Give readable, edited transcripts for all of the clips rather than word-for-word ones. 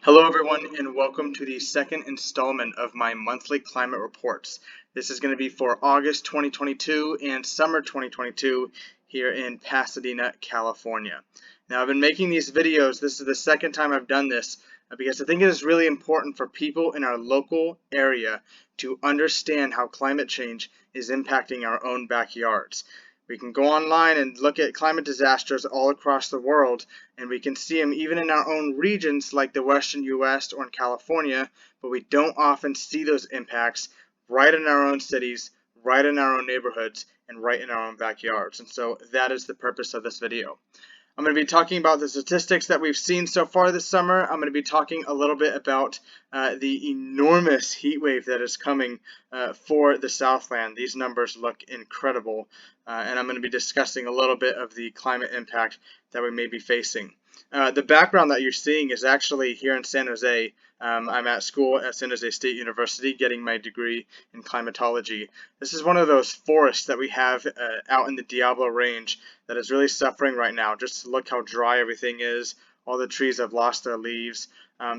Hello everyone and welcome to the second installment of my monthly climate reports. This is going to be for August 2022 and summer 2022 here in Pasadena, California. Now I've been making these videos, this is the second time I've done this, because I think it is really important for people in our local area to understand how climate change is impacting our own backyards. We can go online and look at climate disasters all across the world, and we can see them even in our own regions like the western US or in California, but we don't often see those impacts right in our own cities, right in our own neighborhoods, and right in our own backyards. And so that is the purpose of this video. I'm going to be talking about the statistics that we've seen so far this summer. I'm going to be talking a little bit about the enormous heat wave that is coming for the Southland. These numbers look incredible, and I'm going to be discussing a little bit of the climate impact that we may be facing. The background that you're seeing is actually here in San Jose. I'm at school at San Jose State University getting my degree in climatology. This is one of those forests that we have out in the Diablo Range that is really suffering right now. Just look how dry everything is. All the trees have lost their leaves.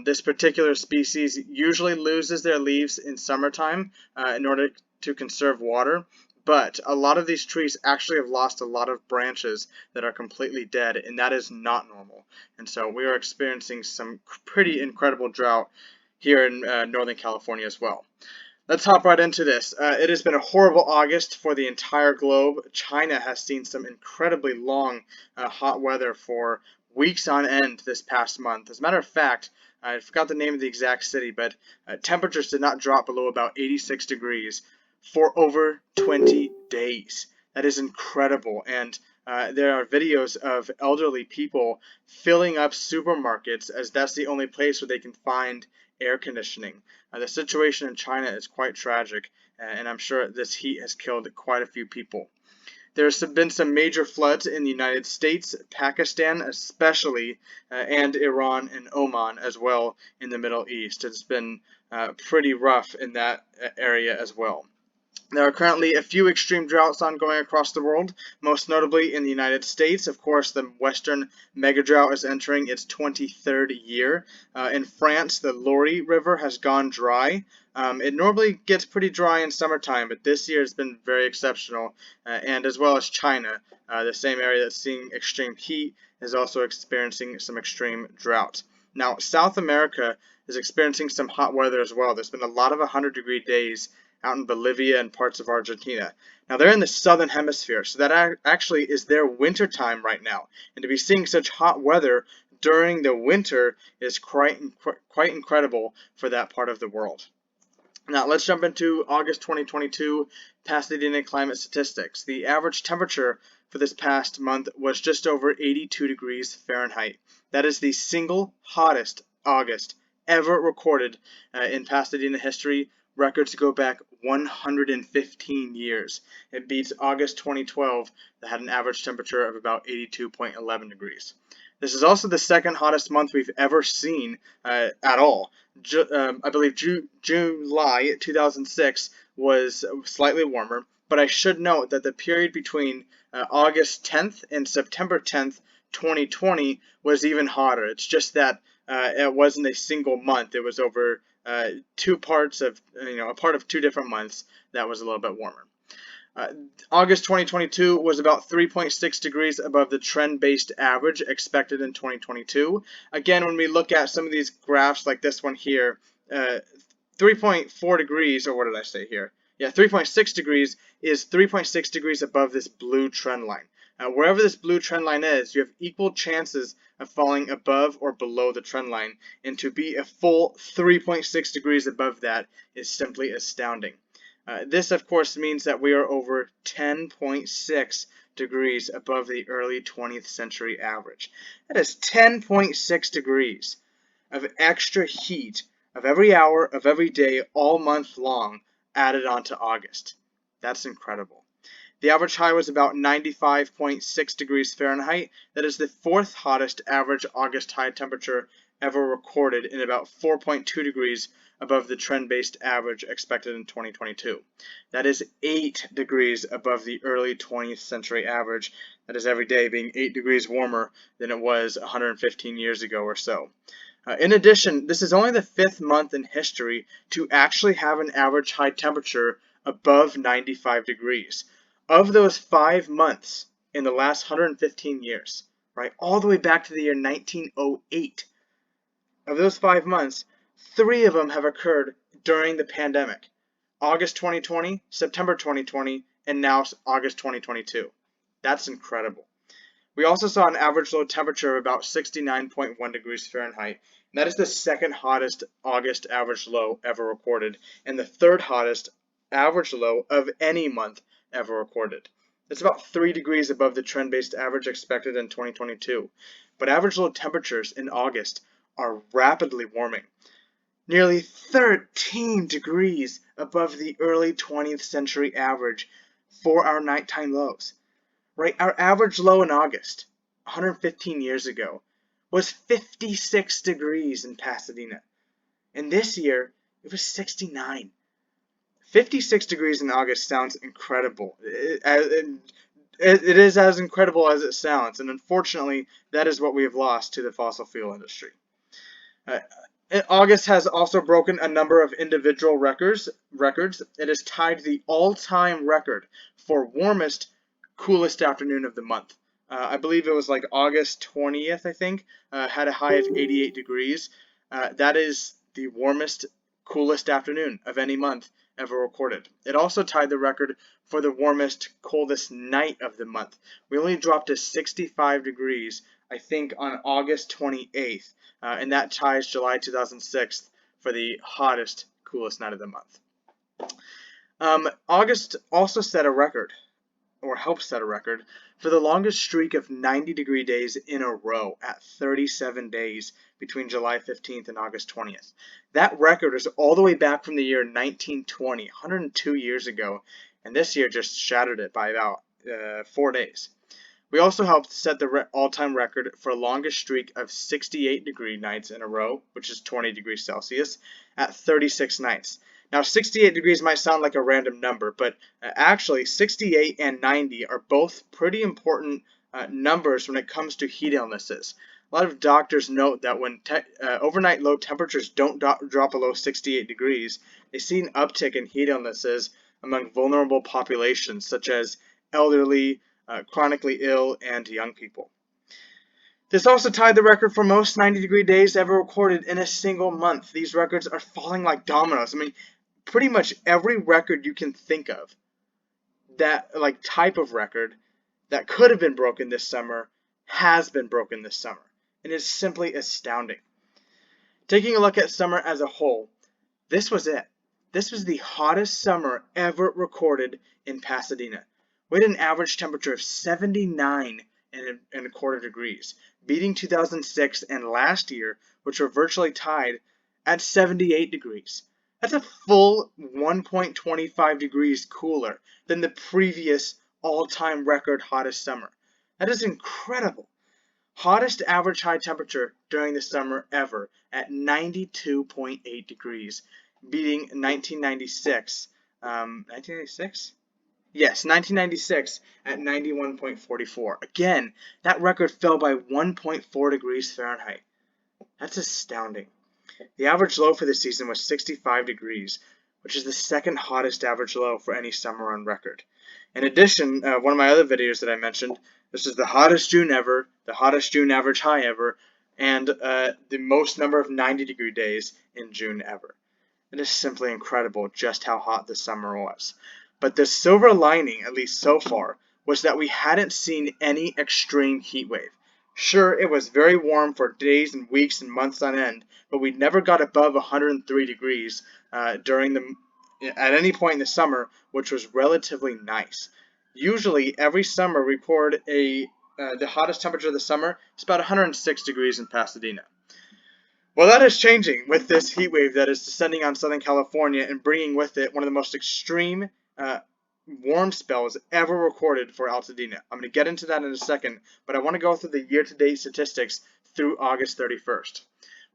This particular species usually loses their leaves in summertime in order to conserve water. But a lot of these trees actually have lost a lot of branches that are completely dead, and that is not normal. And so we are experiencing some pretty incredible drought here in Northern California as well. Let's hop right into this. It has been a horrible August for the entire globe. China has seen some incredibly long hot weather for weeks on end this past month. As a matter of fact, I forgot the name of the exact city, but temperatures did not drop below about 86 degrees for over 20 days. That is incredible. And there are videos of elderly people filling up supermarkets as that's the only place where they can find air conditioning. The situation in China is quite tragic, and I'm sure this heat has killed quite a few people. There's been some major floods in the United States, Pakistan especially, and Iran and Oman as well in the Middle East. It's been pretty rough in that area as well. There are currently a few extreme droughts ongoing across the world, most notably in the United States. Of course, the Western mega drought is entering its 23rd year. In France, the Loire River has gone dry. It normally gets pretty dry in summertime, but this year has been very exceptional. And as well as China, the same area that's seeing extreme heat is also experiencing some extreme drought. Now, South America is experiencing some hot weather as well. There's been a lot of 100-degree days out in Bolivia and parts of Argentina. Now they're in the southern hemisphere, so that actually is their winter time right now. And to be seeing such hot weather during the winter is quite incredible for that part of the world. Now let's jump into August 2022 Pasadena climate statistics. The average temperature for this past month was just over 82 degrees Fahrenheit. That is the single hottest August ever recorded in Pasadena history. Records go back 115 years. It beats August 2012 that had an average temperature of about 82.11 degrees. This is also the second hottest month we've ever seen at all. I believe July 2006 was slightly warmer, but I should note that the period between August 10th and September 10th, 2020 was even hotter. It's just that it wasn't a single month. It was over two parts of, a part of 2 different months that was a little bit warmer. August 2022 was about 3.6 degrees above the trend-based average expected in 2022. Again, when we look at some of these graphs like this one here, 3.4 degrees, or what did I say here? Yeah, 3.6 degrees is 3.6 degrees above this blue trend line. Wherever this blue trend line is, you have equal chances of falling above or below the trend line, and to be a full 3.6 degrees above that is simply astounding. This, of course, means that we are over 10.6 degrees above the early 20th century average. That is 10.6 degrees of extra heat of every hour of every day all month long added onto August. That's incredible. The average high was about 95.6 degrees Fahrenheit. That is the 4th hottest average August high temperature ever recorded, and about 4.2 degrees above the trend-based average expected in 2022. That is 8 degrees above the early 20th century average. That is every day being 8 degrees warmer than it was 115 years ago or so. In addition, this is only the 5th month in history to actually have an average high temperature above 95 degrees. Of those 5 months in the last 115 years, right, all the way back to the year 1908, of those 5 months, 3 of them have occurred during the pandemic. August 2020, September 2020, and now August 2022. That's incredible. We also saw an average low temperature of about 69.1 degrees Fahrenheit. And that is the second hottest August average low ever recorded, and the third hottest average low of any month ever recorded. It's about 3 degrees above the trend-based average expected in 2022. But average low temperatures in August are rapidly warming, nearly 13 degrees above the early 20th century average for our nighttime lows. Right, our average low in August, 115 years ago, was 56 degrees in Pasadena. And this year, it was 69. 56 degrees in August sounds incredible. It is as incredible as it sounds, and unfortunately, that is what we have lost to the fossil fuel industry. August has also broken a number of individual records. It has tied the all-time record for warmest, coolest afternoon of the month. I believe it was like August 20th, I think, had a high of 88 degrees. That is the warmest, coolest afternoon of any month ever recorded. It also tied the record for the warmest, coldest night of the month. We only dropped to 65 degrees, I think, on August 28th, and that ties July 2006 for the hottest, coolest night of the month. August also set a record, or helped set a record, for the longest streak of 90-degree days in a row at 37 days between July 15th and August 20th. That record is all the way back from the year 1920, 102 years ago, and this year just shattered it by about 4 days. We also helped set the all-time record for longest streak of 68-degree nights in a row, which is 20 degrees Celsius, at 36 nights. Now, 68 degrees might sound like a random number, but actually 68 and 90 are both pretty important numbers when it comes to heat illnesses. A lot of doctors note that when overnight low temperatures don't drop below 68 degrees, they see an uptick in heat illnesses among vulnerable populations, such as elderly, chronically ill, and young people. This also tied the record for most 90-degree days ever recorded in a single month. These records are falling like dominoes. I mean, pretty much every record you can think of, that like type of record that could have been broken this summer has been broken this summer. It is simply astounding. Taking a look at summer as a whole, this was it. This was the hottest summer ever recorded in Pasadena. We had an average temperature of 79 and a quarter degrees, beating 2006 and last year, which were virtually tied at 78 degrees. That's a full 1.25 degrees cooler than the previous all-time record hottest summer. That is incredible. Hottest average high temperature during the summer ever at 92.8 degrees, beating 1996. 1996? Yes, 1996 at 91.44. Again, that record fell by 1.4 degrees Fahrenheit. That's astounding. The average low for the season was 65 degrees, which is the second hottest average low for any summer on record. In addition, one of my other videos that I mentioned, this is the hottest June ever, the hottest June average high ever, and the most number of 90-degree days in June ever. It is simply incredible just how hot this summer was. But the silver lining, at least so far, was that we hadn't seen any extreme heat wave. Sure, it was very warm for days and weeks and months on end, but we never got above 103 degrees at any point in the summer, which was relatively nice. Usually, every summer we record the hottest temperature of the summer is about 106 degrees in Pasadena. Well, that is changing with this heat wave that is descending on Southern California and bringing with it one of the most extreme warm spells ever recorded for Altadena. I'm going to get into that in a second, but I want to go through the year-to-date statistics through August 31st.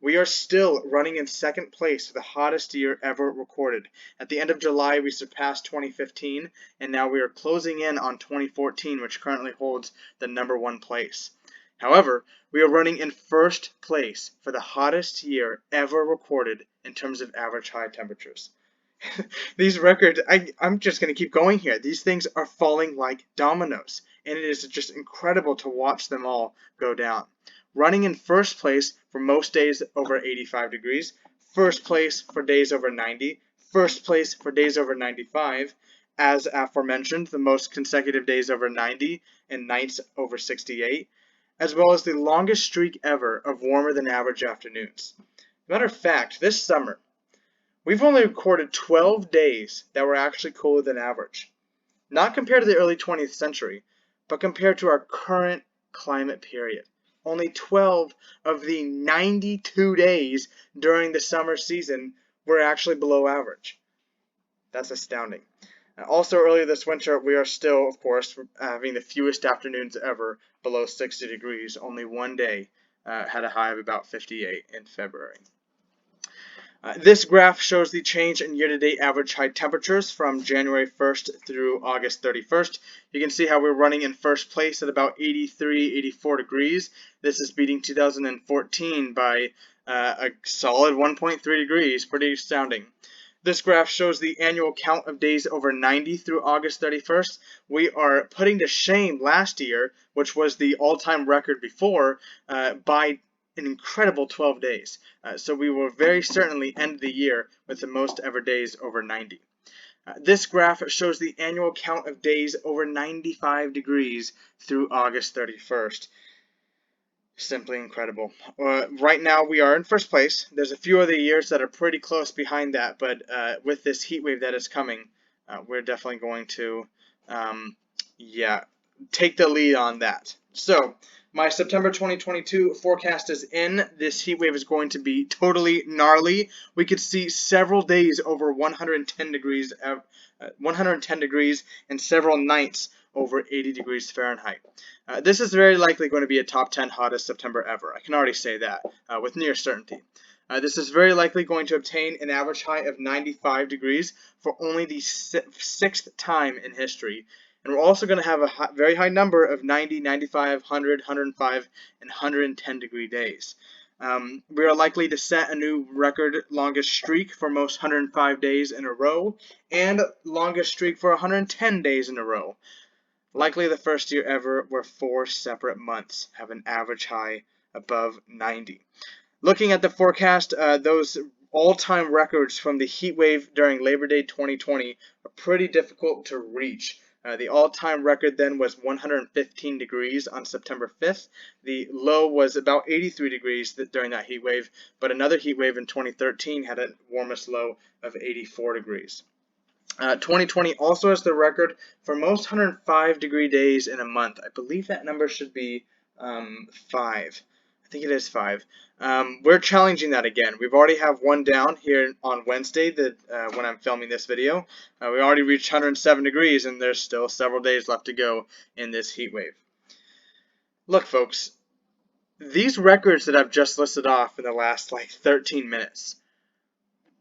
We are still running in second place for the hottest year ever recorded. At the end of July, we surpassed 2015, and now we are closing in on 2014, which currently holds the #1 place. However, we are running in first place for the hottest year ever recorded in terms of average high temperatures. These records, I'm just going to keep going here. These things are falling like dominoes, and it is just incredible to watch them all go down. Running in first place for most days over 85 degrees, first place for days over 90, first place for days over 95, as aforementioned, the most consecutive days over 90 and nights over 68, as well as the longest streak ever of warmer than average afternoons. Matter of fact, this summer, we've only recorded 12 days that were actually cooler than average. Not compared to the early 20th century, but compared to our current climate period. Only 12 of the 92 days during the summer season were actually below average. That's astounding. Also, earlier this winter, we are still, of course, having the fewest afternoons ever below 60 degrees. Only one day had a high of about 58 in February. This graph shows the change in year-to-date average high temperatures from January 1st through August 31st. You can see how we're running in first place at about 83, 84 degrees. This is beating 2014 by a solid 1.3 degrees. Pretty astounding. This graph shows the annual count of days over 90 through August 31st. We are putting to shame last year, which was the all-time record before, by an incredible 12 days. So we will very certainly end the year with the most ever days over 90. This graph shows the annual count of days over 95 degrees through August 31st. Simply incredible. Right now we are in first place. There's a few other years that are pretty close behind that, but with this heat wave that is coming, we're definitely going to take the lead on that. So my September 2022 forecast is in. This heat wave is going to be totally gnarly. We could see several days over 110 degrees and several nights over 80 degrees Fahrenheit. This is very likely going to be a top 10 hottest September ever. I can already say that with near certainty. This is very likely going to obtain an average high of 95 degrees for only the sixth time in history. And we're also going to have a very high number of 90, 95, 100, 105, and 110 degree days. We are likely to set a new record longest streak for most 105 days in a row and longest streak for 110 days in a row. Likely the first year ever where 4 separate months have an average high above 90. Looking at the forecast, those all-time records from the heat wave during Labor Day 2020 are pretty difficult to reach. The all-time record then was 115 degrees on September 5th. The low was about 83 degrees during that heat wave, but another heat wave in 2013 had a warmest low of 84 degrees. 2020 also has the record for most 105 degree days in a month. I believe that number should be 5. I think it is 5. We're challenging that again. We've already have one down here on Wednesday when I'm filming this video. We already reached 107 degrees and there's still several days left to go in this heat wave. Look, folks, these records that I've just listed off in the last 13 minutes,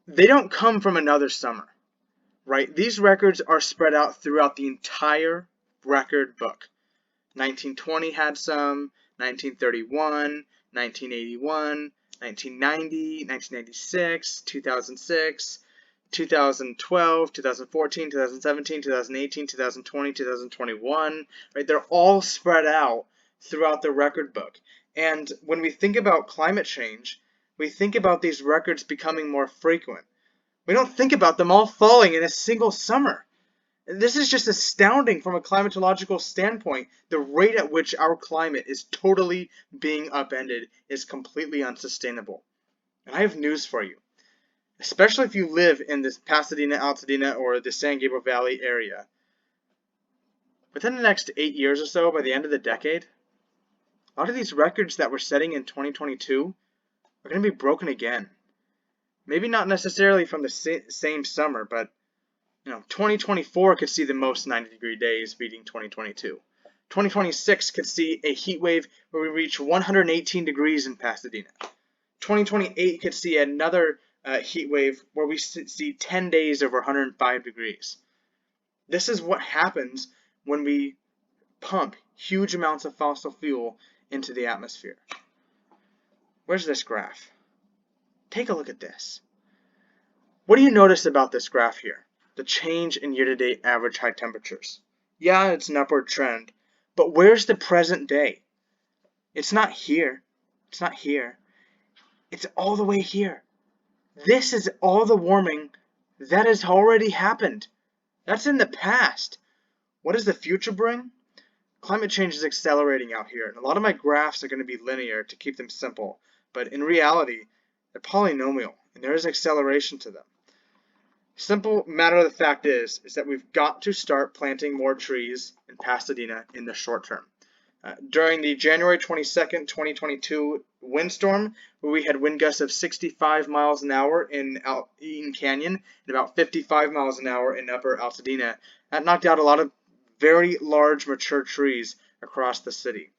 they don't come from another summer. Right? These records are spread out throughout the entire record book. 1920 had some, 1931, 1981, 1990, 1996, 2006, 2012, 2014, 2017, 2018, 2020, 2021. Right? They're all spread out throughout the record book. And when we think about climate change, we think about these records becoming more frequent. We don't think about them all falling in a single summer. This is just astounding from a climatological standpoint. The rate at which our climate is totally being upended is completely unsustainable. And I have news for you. Especially if you live in this Pasadena, Altadena, or the San Gabriel Valley area. Within the next 8 years or so, by the end of the decade, a lot of these records that we're setting in 2022 are going to be broken again. Maybe not necessarily from the same summer, but 2024 could see the most 90-degree days beating 2022. 2026 could see a heat wave where we reach 118 degrees in Pasadena. 2028 could see another heat wave where we see 10 days over 105 degrees. This is what happens when we pump huge amounts of fossil fuel into the atmosphere. Where's this graph? Take a look at this. What do you notice about this graph here? The change in year-to-date average high temperatures. Yeah, it's an upward trend, but where's the present day? It's not here. It's not here. It's all the way here. This is all the warming that has already happened. That's in the past. What does the future bring? Climate change is accelerating out here, and a lot of my graphs are going to be linear to keep them simple, but in reality, they're polynomial, and there is acceleration to them. Simple matter of the fact is that we've got to start planting more trees in Pasadena in the short term. During the January 22nd, 2022 windstorm, where we had wind gusts of 65 miles an hour in Eaton Canyon and about 55 miles an hour in Upper Altadena, that knocked out a lot of very large mature trees across the city.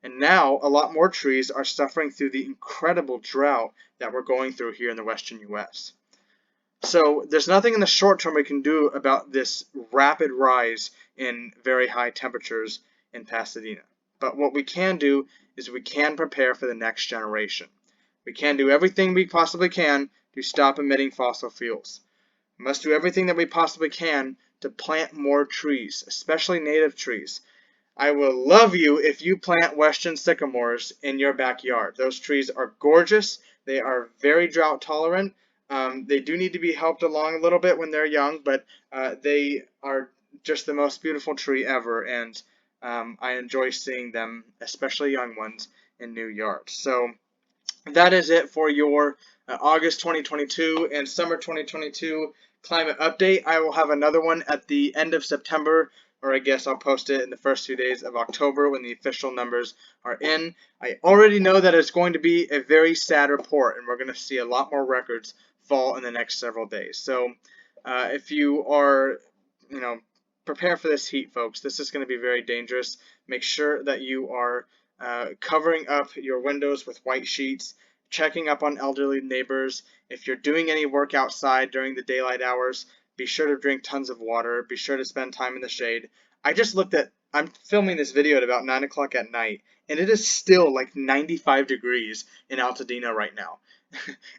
And now a lot more trees are suffering through the incredible drought that we're going through here in the western U.S. So there's nothing in the short term we can do about this rapid rise in very high temperatures in Pasadena. But what we can do is we can prepare for the next generation. We can do everything we possibly can to stop emitting fossil fuels. We must do everything that we possibly can to plant more trees, especially native trees. I will love you if you plant western sycamores in your backyard. Those trees are gorgeous. They are very drought tolerant. They do need to be helped along a little bit when they're young, but they are just the most beautiful tree ever, and I enjoy seeing them, especially young ones, in new yards. So that is it for your August 2022 and summer 2022 climate update. I will have another one at the end of September, or I guess I'll post it in the first 2 days of October when the official numbers are in. I already know that it's going to be a very sad report, and we're going to see a lot more records fall in the next several days. So if you are, prepare for this heat, folks. This is going to be very dangerous. Make sure that you are covering up your windows with white sheets, checking up on elderly neighbors. If you're doing any work outside during the daylight hours, be sure to drink tons of water. Be sure to spend time in the shade. I'm filming this video at about 9 o'clock at night, and it is still like 95 degrees in Altadena right now.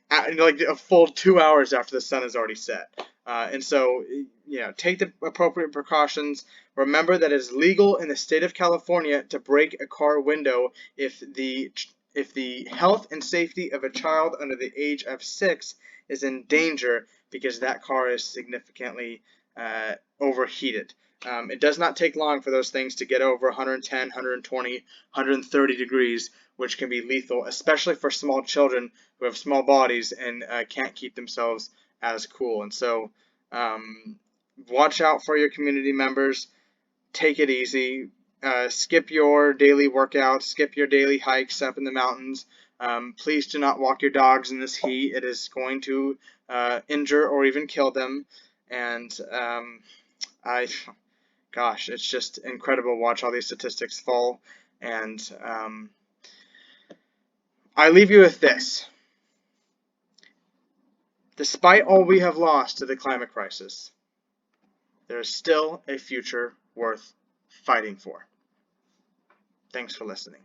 Like a full 2 hours after the sun has already set. And so, take the appropriate precautions. Remember that it is legal in the state of California to break a car window if the health and safety of a child under the age of 6 is in danger because that car is significantly overheated. It does not take long for those things to get over 110, 120, 130 degrees, which can be lethal, especially for small children who have small bodies and can't keep themselves as cool. And so watch out for your community members. Take it easy. Skip your daily workouts. Skip your daily hikes up in the mountains. Please do not walk your dogs in this heat. It is going to injure or even kill them. And gosh, it's just incredible to watch all these statistics fall. And I leave you with this. Despite all we have lost to the climate crisis, there is still a future worth fighting for. Thanks for listening.